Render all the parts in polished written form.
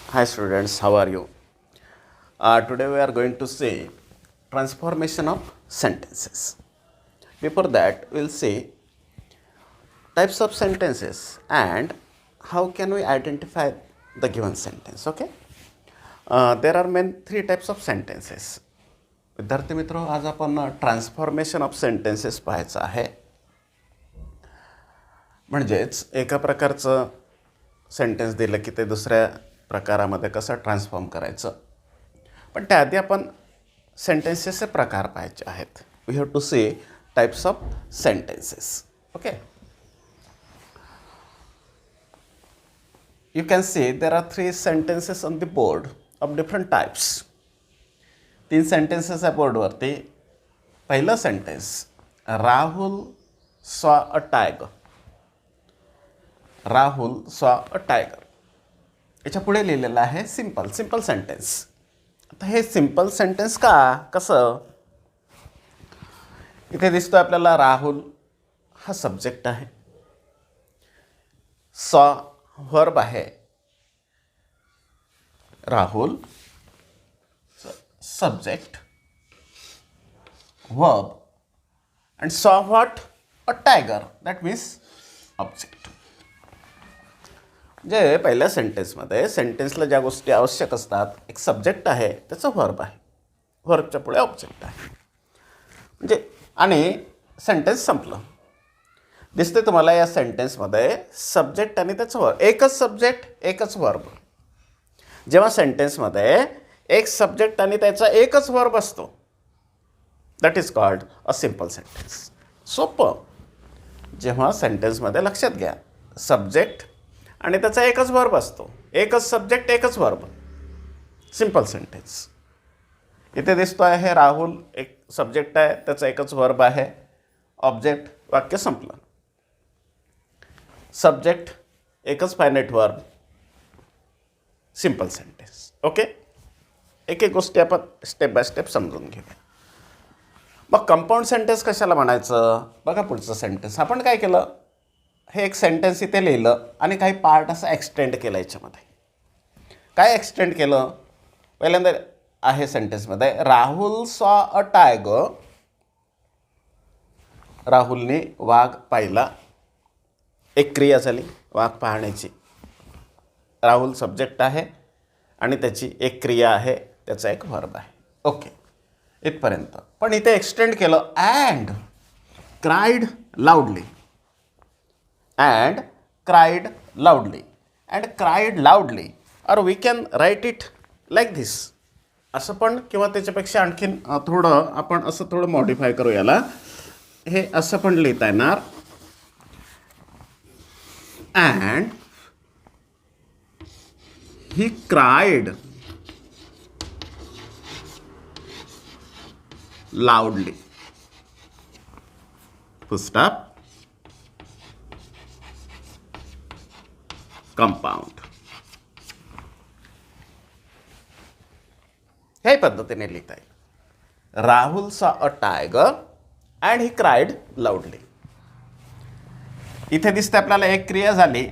Hi students, how are you? Today we are going to see transformation of sentences. Before that, we will see types of sentences and how can we identify the given sentence. Okay? There are main three types of sentences. विद्यार्थी मित्रों, आज आपण transformation of sentences पाहायचं आहे. म्हणजेच एका प्रकारचं sentence दिलं की ते दुसऱ्या प्रकारामध्ये कसं ट्रान्सफॉर्म करायचं. पण त्याआधी आपण सेंटेन्सेसचे प्रकार पाहायचे आहेत. We have to see types of sentences. Okay, you can see there are 3 sentences on the board of different types. 3 sentences आहे बोर्डवरती. पहिलं sentence, Rahul saw a tiger. Rahul saw a tiger. याच्या पुढे लिहिलेलं आहे सिंपल सेंटेन्स. आता हे सिंपल सेंटेन्स का कसं? इथे दिसतो आपल्याला राहुल हा सब्जेक्ट आहे, सॉ वर्ब आहे. राहुल सब्जेक्ट वर्ब अँड सॉ what? A tiger. That means object. म्हणजे पहिल्या सेंटेन्समध्ये सेंटेन्सला ज्या गोष्टी आवश्यक असतात, एक सब्जेक्ट आहे, त्याचं वर्ब आहे, वर्बच्या पुढे ऑब्जेक्ट आहे. म्हणजे आणि सेंटेन्स संपलं. दिसते तुम्हाला या सेंटेन्समध्ये सब्जेक्ट आणि त्याचं वर्ब, एकच सब्जेक्ट एकच वर्ब. जेव्हा सेंटेन्समध्ये एक सब्जेक्ट आणि त्याचा एकच वर्ब असतो, that is called a simple sentence. सोपं. जेव्हा सेंटेन्समध्ये लक्षात घ्या, सब्जेक्ट आणि त्याचा एकच वर्ब असतो, एकच सब्जेक्ट एकच वर्ब, सिंपल सेंटेन्स. इथे दिसतो आहे राहुल एक सब्जेक्ट आहे, त्याचा एकच वर्ब आहे, ऑब्जेक्ट, वाक्य संपलं. सब्जेक्ट एकच finite verb, simple sentence. Okay, एक एक गोष्टी आपण स्टेप बाय स्टेप समजून घेऊया. मग कंपाऊंड सेंटेन्स कशाला म्हणायचं? बघा पुढचं सेंटेन्स. आपण काय केलं, हे एक सेंटेन्स इथे लिहिलं आणि काही पार्ट असं एक्सटेंड केलं. याच्यामध्ये काय एक्सटेंड केलं? पहिल्यांदा आहे सेंटेन्समध्ये, राहुल सॉ अ टायगर. राहुलने वाघ पाहिला. एक क्रिया झाली वाघ पाहण्याची. राहुल सब्जेक्ट आहे आणि त्याची एक क्रिया आहे, त्याचा एक वर्ब आहे. ओके, इथपर्यंत. पण इथे एक्सटेंड केलं, and cried लाऊडली. and cried loudly. and cried loudly, or we can write it like this. असं पण, किंवा त्याच्यापेक्षा आणखीन थोडं आपण असं थोडं मॉडिफाय करू याला. हे असं पण लिहिता येणार, and he cried loudly. Full stop. Compound. हे पद्धतीने लिहिता येईल. Rahul saw a tiger and he cried लाऊडली. इथे दिसते आपल्याला एक क्रिया झाली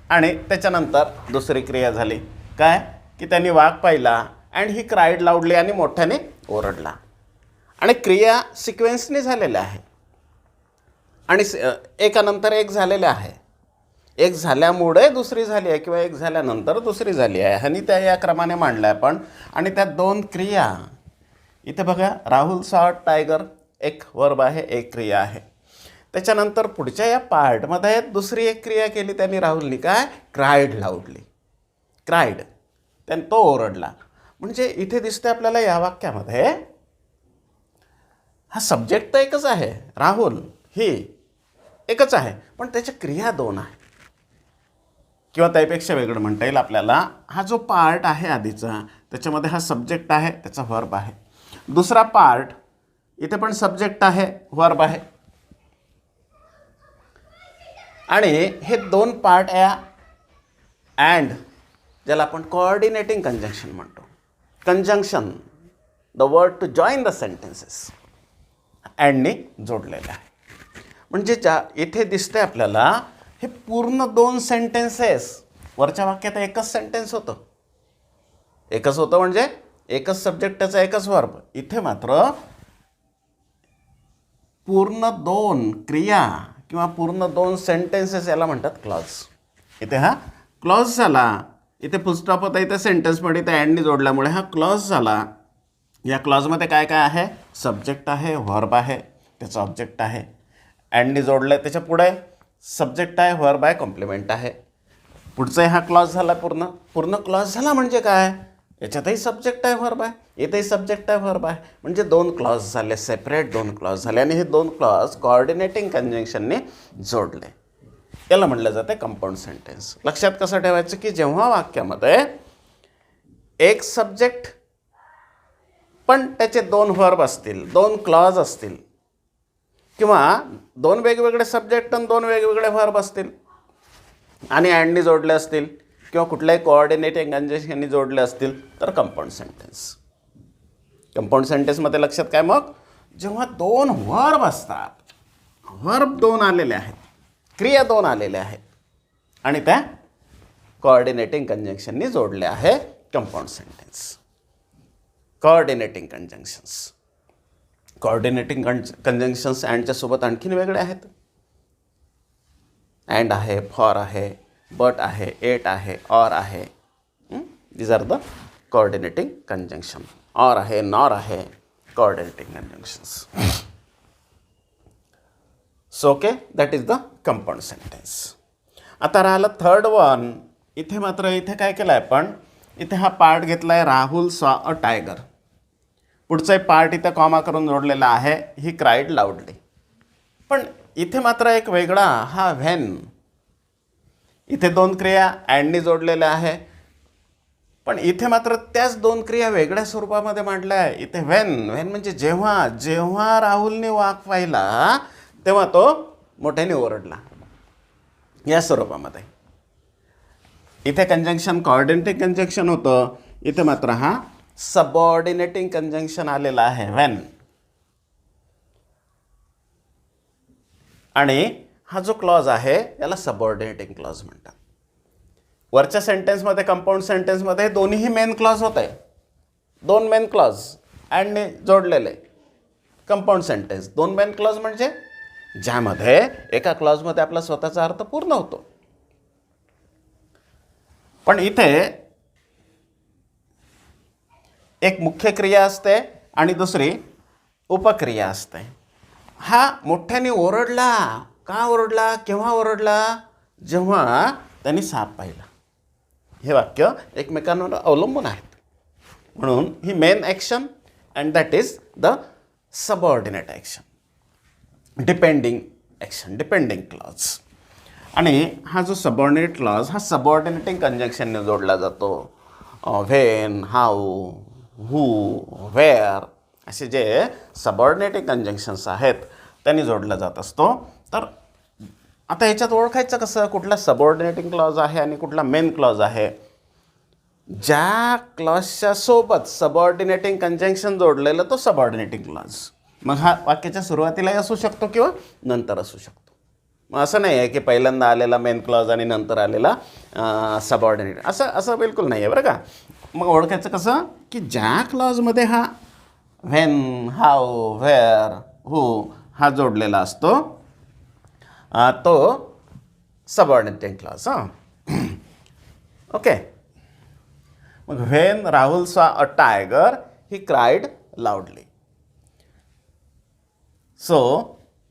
आणि त्याच्यानंतर दुसरी क्रिया झाली. काय की त्यांनी वाघ पाहिला, अँड ही क्राईड लाऊडली, आणि मोठ्याने ओरडला. आणि क्रिया सिक्वेन्सने झालेल्या आहे आणि एकानंतर एक झालेले आहे. एक झाल्यामुळे दुसरी झाली आहे, किंवा एक झाल्यानंतर दुसरी झाली आहे, आणि त्या या क्रमाने मांडल्या आपण. आणि त्या 2 क्रिया इथे बघा, राहुल सॉ टायगर एक वर्ब आहे, एक क्रिया आहे. त्याच्यानंतर पुढच्या या पार्टमध्ये दुसरी एक क्रिया केली त्यांनी, राहुलनी. काय? क्राईड लाऊडली. क्राईड, त्याने तो ओरडला. म्हणजे इथे दिसते आपल्याला या वाक्यामध्ये हा सब्जेक्ट तर एकच आहे, राहुल ही एकच आहे, पण त्याच्या क्रिया 2 आहे. किंवा त्यापेक्षा वेगळं म्हणता येईल आपल्याला, हा जो पार्ट आहे आधीचा, त्याच्यामध्ये हा सब्जेक्ट आहे, त्याचा वर्ब आहे. दुसरा पार्ट इथे पण सब्जेक्ट आहे, वर्ब आहे. आणि हे 2 पार्ट या अँड, ज्याला आपण कोऑर्डिनेटिंग कंजंक्शन म्हणतो. Conjunction, the word to join the sentences, अँडने जोडलेलं आहे. म्हणजे इथे दिसते आपल्याला हे पूर्ण 2 सेंटेन्सेस. वरच्या वाक्यात एकच सेंटेन्स होतं, एकच होतं म्हणजे एकच सब्जेक्टाचा एकच वर्ब. इथे मात्र पूर्ण दोन क्रिया किंवा पूर्ण दोन सेंटेन्सेस याला म्हणतात क्लॉज. इथे हा क्लॉज झाला, इथे फुलस्टॉप होता, इथे सेंटेन्समध्ये इथे अँडनी जोडल्यामुळे हा क्लॉज झाला. या क्लॉजमध्ये काय काय आहे? सब्जेक्ट आहे, व्हर्ब आहे, त्याचा ऑब्जेक्ट आहे. अँडनी जोडलं आहे, त्याच्या पुढे सब्जेक्ट आहे, व्हर्ब आहे, कॉम्प्लिमेंट आहे. पुढचा हा क्लॉज झाला. पूर्ण क्लॉज झाला म्हणजे काय? याच्यातही सब्जेक्ट आहे, व्हर्ब आहे, इथेही सब्जेक्ट आहे, व्हर्ब आहे. म्हणजे दोन क्लॉज झाले, सेपरेट दोन क्लॉज झाले आणि हे दोन क्लॉज कोऑर्डिनेटिंग कंजंक्शनने जोडले. याला म्हटलं जाते कंपाऊंड सेंटेन्स. लक्षात कसं ठेवायचं की जेव्हा वाक्यामध्ये एक सब्जेक्ट पण त्याचे दोन व्हर्ब असतील, दोन क्लॉज असतील, किंवा दोन वेगवेगळे सब्जेक्ट आणि दोन वेगवेगळे व्हर्ब असतील आणि अँडनी जोडले असतील किंवा कुठल्याही कोऑर्डिनेटिंग कंजंक्शननी जोडले असतील तर कंपाऊंड सेंटेन्स. कंपाऊंड सेंटेन्समध्ये लक्षात काय मग? जेव्हा दोन व्हर्ब असतात, व्हर्ब दोन आलेले आहेत, क्रिया दोन आलेल्या आहेत आणि त्या कोऑर्डिनेटिंग कंजंक्शननी जोडले आहे, compound sentence. Coordinating conjunctions. Coordinating conjunctions अँडच्या सोबत आणखीन वेगळे आहेत. अँड आहे, फॉर आहे, बट आहे, एट आहे, ऑर आहे. These are the coordinating conjunction. Or आहे, नॉर आहे, coordinating conjunctions. So okay, that is the compound sentence. आता राहिलं थर्ड वन. इथे मात्र इथे काय केलं आहे आपण? इथे हा पार्ट घेतला आहे, राहुल सॉ अ टायगर. पुढचा एक पार्ट इथे कॉमा करून जोडलेला आहे, ही क्राईड लाऊडली. पण इथे मात्र एक वेगळा हा व्हेन. इथे दोन क्रिया अँडनी जोडलेल्या आहे, पण इथे मात्र त्याच दोन क्रिया वेगळ्या स्वरूपामध्ये मांडल्या आहे. इथे व्हेन म्हणजे जेव्हा जेव्हा राहुलने वाघ पाहिला तेव्हा तो मोठ्याने ओरडला, या स्वरूपामध्ये. इथे कंजंक्शन कोऑर्डिनेटिंग कंजंक्शन होतं, इथे मात्र हा सबऑर्डिनेटिंग कंजंक्शन आलेला आहे, व्हेन. आणि हा जो क्लॉज आहे याला सबऑर्डिनेटिंग क्लॉज म्हणतात. वरच्या सेंटेन्समध्ये, कंपाऊंड सेंटेन्समध्ये दोन्हीही मेन क्लॉज होते, दोन मेन क्लॉज अँडने जोडलेले. कंपाऊंड सेंटेन्स दोन मेन क्लॉज म्हणजे ज्यामध्ये एका क्लॉजमध्ये आपला स्वतःचा अर्थ पूर्ण होतो. पण इथे एक मुख्य क्रिया असते आणि दुसरी उपक्रिया असते. हा मोठ्याने ओरडला. का ओरडला? केव्हा ओरडला? जेव्हा त्यांनी साप पाहिला. हे वाक्य एकमेकांवर अवलंबून आहेत. म्हणून ही main action and that is the subordinate action, depending action, depending clause. आणि हा जो सबऑर्डिनेट क्लॉज हा सबऑर्डिनेटिंग कंजंक्शनने जोडला जातो. व्हेन, हाऊ, हू, वेअर असे जे सबऑर्डिनेटिंग कंजंक्शन्स आहेत त्यांनी जोडला जात असतो. तर आता ह्याच्यात ओळखायचं कसं कुठला सबऑर्डिनेटिंग क्लॉज आहे आणि कुठला मेन क्लॉज आहे? ज्या क्लॉजच्या सोबत सबऑर्डिनेटिंग कंजंक्शन जोडलेलं तो सबऑर्डिनेटिंग क्लॉज. मग हा वाक्याच्या सुरुवातीलाही असू शकतो किंवा नंतर असू शकतो. मग असं नाही आहे की पहिल्यांदा आलेला मेन क्लॉज आणि नंतर आलेला सबऑर्डिनेट, असं बिलकुल नाही आहे बरं का. मग ओळखायचं कसं की ज्या क्लॉजमध्ये हा व्हेन, हाऊ, व्हेअर, हू हा जोडलेला असतो तो सबऑर्डिनेटिंग क्लॉज. ओके. मग when Rahul saw a tiger he cried loudly. So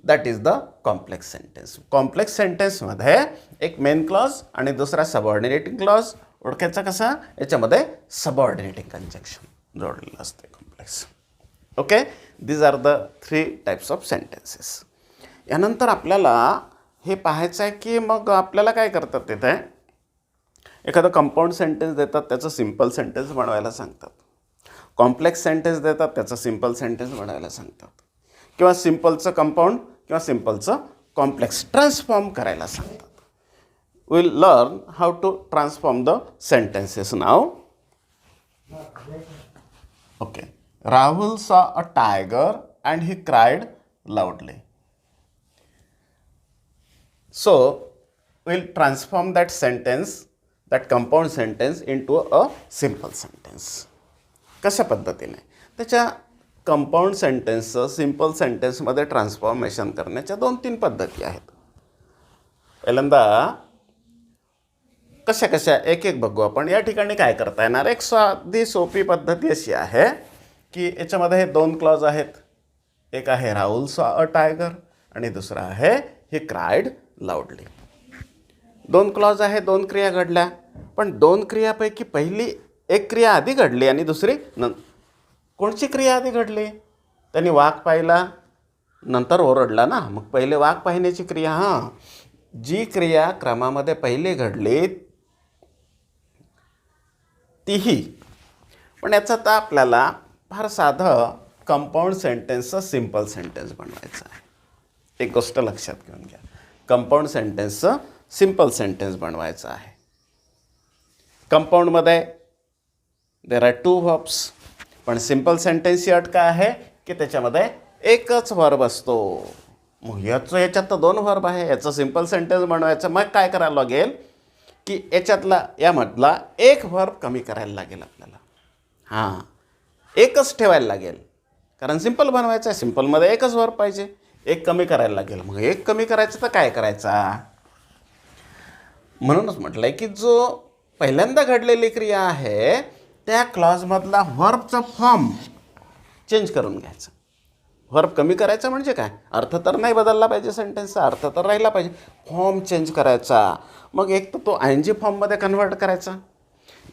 that is the complex sentence. Complex सेंटेन्समध्ये एक मेन क्लॉज आणि दुसरा सबऑर्डिनेटिंग क्लॉज. ओळखायचा कसा? याच्यामध्ये सबऑर्डिनेटिंग कंजंक्शन जोडलेलं असते, complex. Okay. These are the 3 types of sentences. यानंतर आपल्याला हे पाहायचं आहे की मग आपल्याला काय करतात तिथे? एखादं कंपाऊंड सेंटेन्स देतात, त्याचं सिम्पल सेंटेन्स बनवायला सांगतात. कॉम्प्लेक्स सेंटेन्स देतात, त्याचं सिम्पल सेंटेन्स बनवायला सांगतात. किंवा सिम्पलचं कंपाऊंड किंवा सिम्पलचं कॉम्प्लेक्स ट्रान्सफॉर्म करायला सांगतात. Will learn how to transform the sentences now. Okay. Rahul saw a tiger and he cried loudly. So we'll transform that sentence that compound sentence into a simple sentence. कशा पद्धतीने त्याच्या compound सेंटेन्सचं simple सेंटेन्समध्ये transformation करण्याच्या 2-3 पद्धती आहेत. पहिल्यांदा कशा कशा एक एक बघू आपण. या ठिकाणी काय करता येणार, एक साधी सोपी पद्धती अशी आहे की याच्यामध्ये हे 2 क्लॉज आहेत. एक आहे राहुल सॉ अ टायगर आणि दुसरा आहे ही क्राईड लाऊडली. 2 क्लॉज आहे, 2 क्रिया घडल्या, पण 2 क्रियापैकी पहिली एक क्रिया आधी घडली आणि दुसरी कोणची क्रिया आधी घडली? त्यांनी वाघ पाहिला नंतर ओरडला ना, मग पहिले वाघ पाहण्याची क्रिया. हां, जी क्रिया क्रमामध्ये पहिली घडली तीही. पण याचं आता आपल्याला फार साधं कंपाऊंड सेंटेन्सचं सिम्पल सेंटेन्स बनवायचं आहे. एक गोष्ट लक्षात घेऊन घ्या, कंपाऊंड सेंटेन्सचं सिम्पल सेंटेन्स बनवायचं आहे. कंपाऊंडमध्ये देर आर 2 व्हर्ब्स, पण सिम्पल सेंटेन्सची अट काय आहे की त्याच्यामध्ये एकच व्हर्ब असतो. मग याच्यात तर 2 व्हर्ब आहे, याचं सिम्पल सेंटेन्स बनवायचं. मग काय करायला लागेल की यामधला एक व्हर्ब कमी करायला लागेल आपल्याला. हां, एकच ठेवायला लागेल, कारण सिम्पल बनवायचं आहे. सिम्पलमध्ये एकच व्हर्ब पाहिजे, एक कमी करायला लागेल. मग एक कमी करायचं तर काय करायचा? म्हणूनच म्हटलं आहे की जो पहिल्यांदा घडलेली क्रिया आहे त्या क्लॉजमधला व्हर्बचा फॉर्म चेंज करून घ्यायचा. व्हर्ब कमी करायचा म्हणजे काय, अर्थ तर नाही बदलला पाहिजे, सेंटेन्सचा अर्थ तर राहिला पाहिजे, फॉर्म चेंज करायचा. मग एक तर तो ING फॉर्ममध्ये कन्वर्ट करायचा,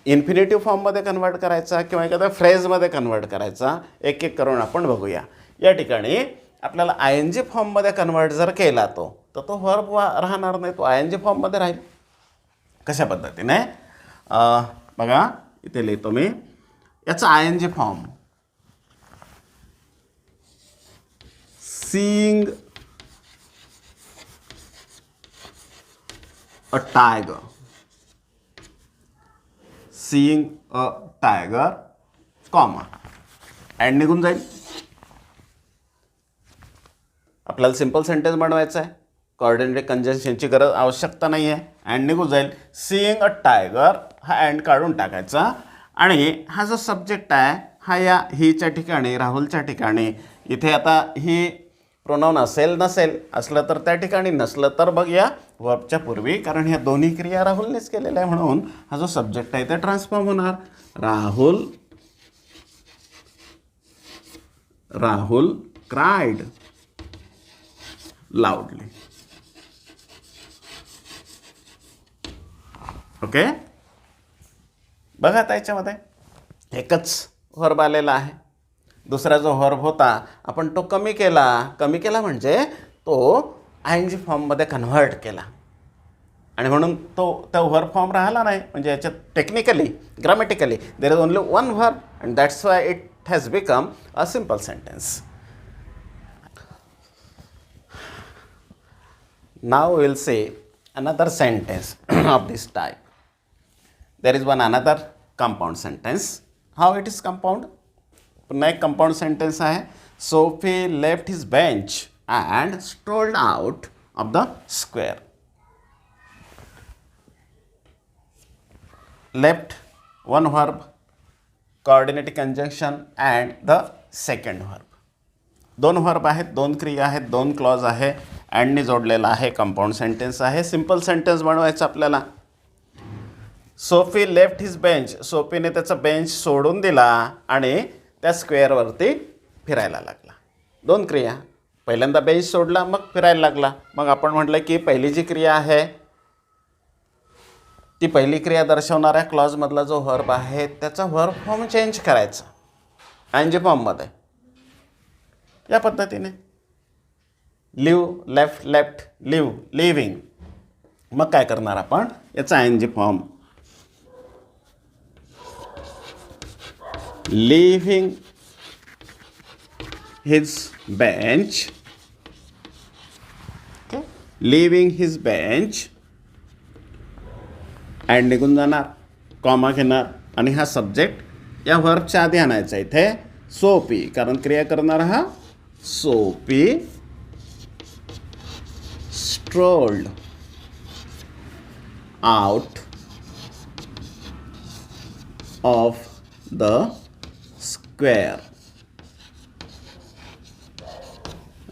इन्फिनेटिव्ह फॉर्ममध्ये कन्वर्ट करायचा किंवा एखाद्या फ्रेजमध्ये कन्वर्ट करायचा. एक एक करून आपण बघूया. या ठिकाणी आपल्याला ING फॉर्ममध्ये कन्वर्ट जर केला तर तो व्हर्ब राहणार नाही, तो ING फॉर्ममध्ये राहील. कशा पद्धतीने बघा, इथे लिहितो मी याचा ING form. Seeing a tiger, seeing a tiger, comma, and निघून जाईल. आपल्याला सिम्पल सेंटेन्स बनवायचं आहे, कोऑर्डिनेट कंजंक्शनची आवश्यकता नाही आहे. अँड निघून जाईल. सीइंग अ टायगर हा अँड काढून टाकायचा आणि हा जो सब्जेक्ट आहे हा हिच्या ठिकाणी, राहुलच्या ठिकाणी. इथे आता ही प्रोनाउन असेल नसेल, असलं तर त्या ठिकाणी, नसलं तर बघ या वर्बच्या पूर्वी, कारण ह्या दोन्ही क्रिया राहुलनेच केलेल्या आहे. म्हणून हा जो सब्जेक्ट आहे ते ट्रान्सफॉर्म होणार. राहुल क्राईड लाऊडली. ओके, बघा आता याच्यामध्ये एकच व्हर्ब आलेला आहे. दुसरा जो व्हर्ब होता आपण तो कमी केला म्हणजे तो ING फॉर्ममध्ये कन्व्हर्ट केला आणि म्हणून तो व्हर्ब फॉर्म राहिला नाही. म्हणजे याच्यात technically, grammatically there is only 1 verb and that's why it has become a simple sentence. Now will say another sentence of this type. There is one another compound sentence. How it is compound? पुन्हा एक compound sentence आहे. Sophie left his bench and strolled out of the square. Left 1 verb, coordinate conjunction and the second verb. 2 verb आहेत, 2 क्रिया आहेत, 2 clause आहे, अँडने जोडलेला आहे, compound sentence आहे. सिम्पल सेंटेन्स बनवायचं आपल्याला. सोफी लेफ्ट हिज बेंच, सोफीने त्याचा बेंच सोडून दिला आणि त्या स्क्वेअरवरती फिरायला लागला. 2 क्रिया, पहिल्यांदा बेंच सोडला मग फिरायला लागला. मग आपण म्हटलं की पहिली जी क्रिया आहे ती पहिली क्रिया दर्शवणाऱ्या क्लॉजमधला जो व्हर्ब आहे त्याचा व्हर्ब फॉर्म चेंज करायचा ING फॉर्ममध्ये. या पद्धतीने leave, left, left, leave, leaving. मग काय करणार आपण, याचा ING form. Leaving his bench, okay, leaving his bench and निघून जाणार, कॉमा घेणार आणि हा सब्जेक्ट या व्हर्बच्या आधी आणायचा इथे सोपी, कारण क्रिया करणार हा सोपी strolled out of the square.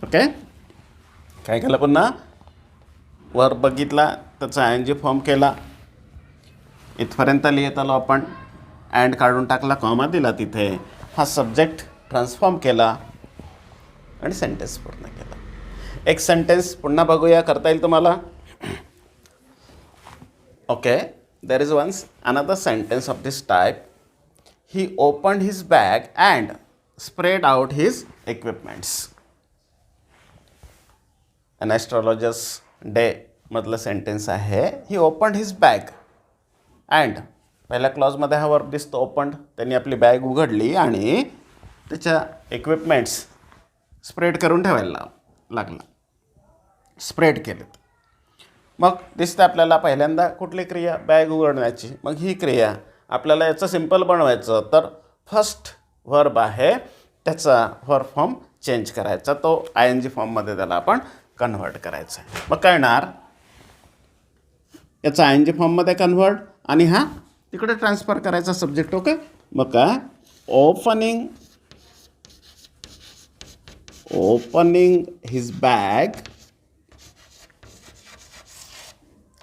Okay, काय केलं पुन्हा वर बघितला त्याचा ING फॉर्म केला, इथपर्यंत लिहित आलो आपण, अँड काढून टाकला, कॉमा दिला तिथे, हा सब्जेक्ट ट्रान्सफॉर्म केला आणि सेंटेन्स पूर्ण केला. एक सेंटेन्स पुन्हा बघूया, करता येईल तुम्हाला. Okay, there is once another sentence of this type. He opened his bag and spread out his equipments. An astrologer's day मधलं सेंटेन्स आहे. He opened his bag and, पहिल्या क्लॉजमध्ये हा वर्ब दिसतो ओपनड, त्यांनी आपली बॅग उघडली आणि त्याच्या इक्विपमेंट्स स्प्रेड करून ठेवायला लागला, स्प्रेड केलेत. मग दिसतं आपल्याला पहिल्यांदा कुठली क्रिया, बॅग उघडण्याची. मग ही क्रिया आपल्याला याचं सिम्पल बनवायचं तर फर्स्ट व्हर्ब आहे त्याचा व्हर्ब फॉर्म चेंज करायचा, तो ING फॉर्ममध्ये त्याला आपण कन्व्हर्ट करायचं आहे. मग काय होणार, याचा ING फॉर्ममध्ये कन्व्हर्ट आणि हा तिकडे ट्रान्सफर करायचा सब्जेक्ट. ओके, मग काय, ओपनिंग हिज बॅग,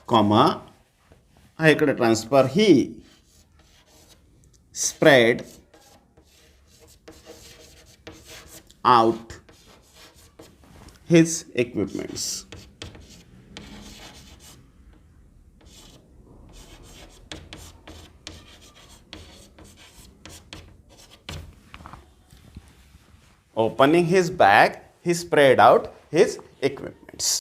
कॉमा, हा इकडे transfer, he spread out his equipments. Opening his bag, he spread out his equipment.